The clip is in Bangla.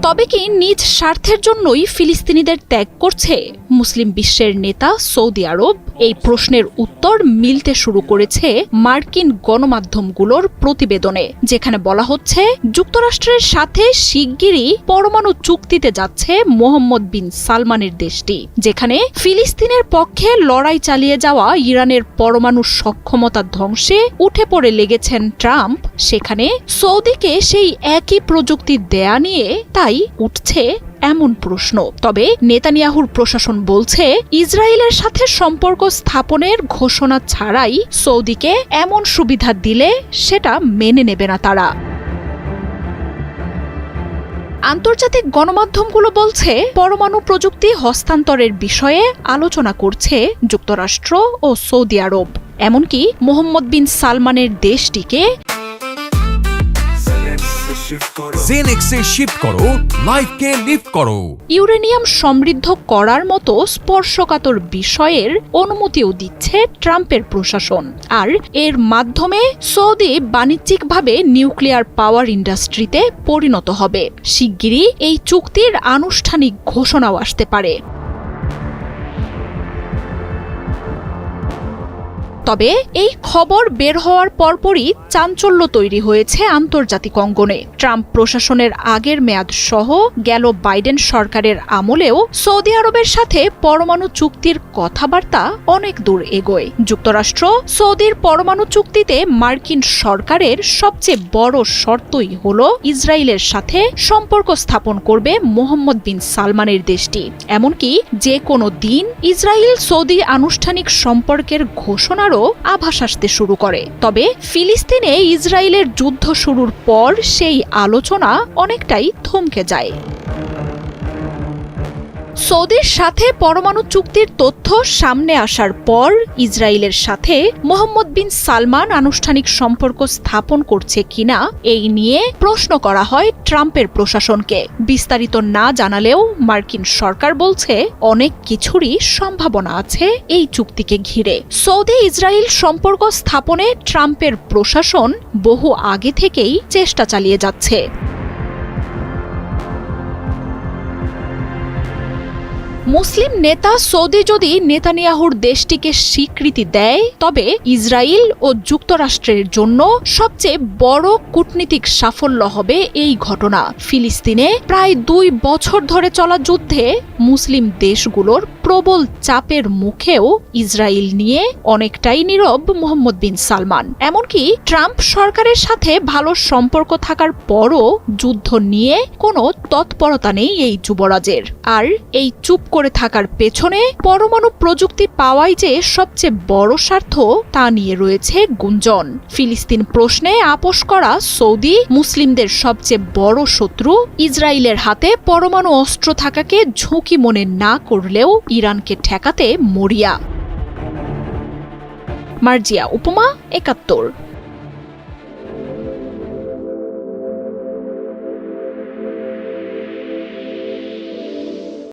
তবে কি নিজ স্বার্থের জন্যই ফিলিস্তিনিদের ত্যাগ করছে মুসলিম বিশ্বের নেতা সৌদি আরব? এই প্রশ্নের উত্তর মিলতে শুরু করেছে মার্কিন গণমাধ্যমগুলোর প্রতিবেদনে, যেখানে বলা হচ্ছে যুক্তরাষ্ট্রের সাথে শিগগিরই পরমাণু চুক্তিতে যাচ্ছে মোহাম্মদ বিন সালমানের দেশটি। যেখানে ফিলিস্তিনের পক্ষে লড়াই চালিয়ে যাওয়া ইরানের পরমাণু সক্ষমতা ধ্বংসে উঠে পড়ে লেগেছেন ট্রাম্প, সেখানে সৌদিকে সেই একই প্রযুক্তি দেয়া নিয়ে তাই উঠছে এমন প্রশ্ন। তবে নেতানিয়াহুর প্রশাসন বলছে ইসরায়েলের সাথে সম্পর্ক স্থাপনের ঘোষণা ছাড়াই সৌদিকে এমন সুবিধা দিলে সেটা মেনে নেবে না তারা। আন্তর্জাতিক গণমাধ্যমগুলো বলছে পরমাণু প্রযুক্তি হস্তান্তরের বিষয়ে আলোচনা করছে যুক্তরাষ্ট্র ও সৌদি আরব। এমনকি মোহাম্মদ বিন সালমানের দেশটিকে জেনেক্সে শিফট করো, লাইফকে লিফট করো। ইউরেনিয়াম সমৃদ্ধ করার মতো স্পর্শকাতর বিষয়ের অনুমতিও দিচ্ছে ট্রাম্পের প্রশাসন। আর এর মাধ্যমে সৌদি বাণিজ্যিকভাবে নিউক্লিয়ার পাওয়ার ইন্ডাস্ট্রিতে পরিণত হবে। শিগগিরই এই চুক্তির আনুষ্ঠানিক ঘোষণাও আসতে পারে। তবে এই খবর বের হওয়ার পরপরই চাঞ্চল্য তৈরি হয়েছে আন্তর্জাতিক অঙ্গনে। ট্রাম্প প্রশাসনের আগের মেয়াদ সহ গেল বাইডেন সরকারের আমলেও সৌদি আরবের সাথে পরমাণু চুক্তির কথাবার্তা অনেক দূর এগোয়। যুক্তরাষ্ট্র সৌদির পরমাণু চুক্তিতে মার্কিন সরকারের সবচেয়ে বড় শর্তই হল ইসরায়েলের সাথে সম্পর্ক স্থাপন করবে মোহাম্মদ বিন সালমানের দেশটি। এমনকি যে কোনো দিন ইসরায়েল সৌদি আনুষ্ঠানিক সম্পর্কের ঘোষণার আভাস আসতে শুরু করে। তবে ফিলিস্তিনে ইসরায়েলের যুদ্ধ শুরুর পর সেই আলোচনা অনেকটাই থমকে যায়। সৌদির সাথে পরমাণু চুক্তির তথ্য সামনে আসার পর ইসরায়েলের সাথে মোহাম্মদ বিন সালমান আনুষ্ঠানিক সম্পর্ক স্থাপন করছে কিনা এই নিয়ে প্রশ্ন করা হয় ট্রাম্পের প্রশাসনকে। বিস্তারিত না জানালেও মার্কিন সরকার বলছে অনেক কিছুরই সম্ভাবনা আছে এই চুক্তিকে ঘিরে। সৌদি ইসরায়েল সম্পর্ক স্থাপনে ট্রাম্পের প্রশাসন বহু আগে থেকেই চেষ্টা চালিয়ে যাচ্ছে। মুসলিম নেতা সৌদি যদি নেতানিয়াহুর দেশটিকে স্বীকৃতি দেয়, তবে ইসরায়েল ও যুক্তরাষ্ট্রের জন্য সবচেয়ে বড় কূটনীতিক সাফল্য হবে এই ঘটনা। ফিলিস্তিনে প্রায় 2 বছর ধরে চলা যুদ্ধে মুসলিম দেশগুলোর প্রবল চাপের মুখেও ইসরায়েল নিয়ে অনেকটাই নীরব মোহাম্মদ বিন সালমান। এমনকি ট্রাম্প সরকারের সাথে ভালো সম্পর্ক থাকার পরও যুদ্ধ নিয়ে কোনো তৎপরতা নেই এই যুবরাজের। আর এই চুপ করে থাকার পেছনে পরমাণু প্রযুক্তি পাওয়াই যে সবচেয়ে বড় স্বার্থ তা নিয়ে রয়েছে গুঞ্জন। ফিলিস্তিন প্রশ্নে আপোষ করা সৌদি মুসলিমদের সবচেয়ে বড় শত্রু। ইসরায়েলের হাতে পরমাণু অস্ত্র থাকাকে ঝুঁকি মনে না করলেও ইরানকে ঠেকাতে মরিয়া। মার্জিয়া উপমা, ৭১।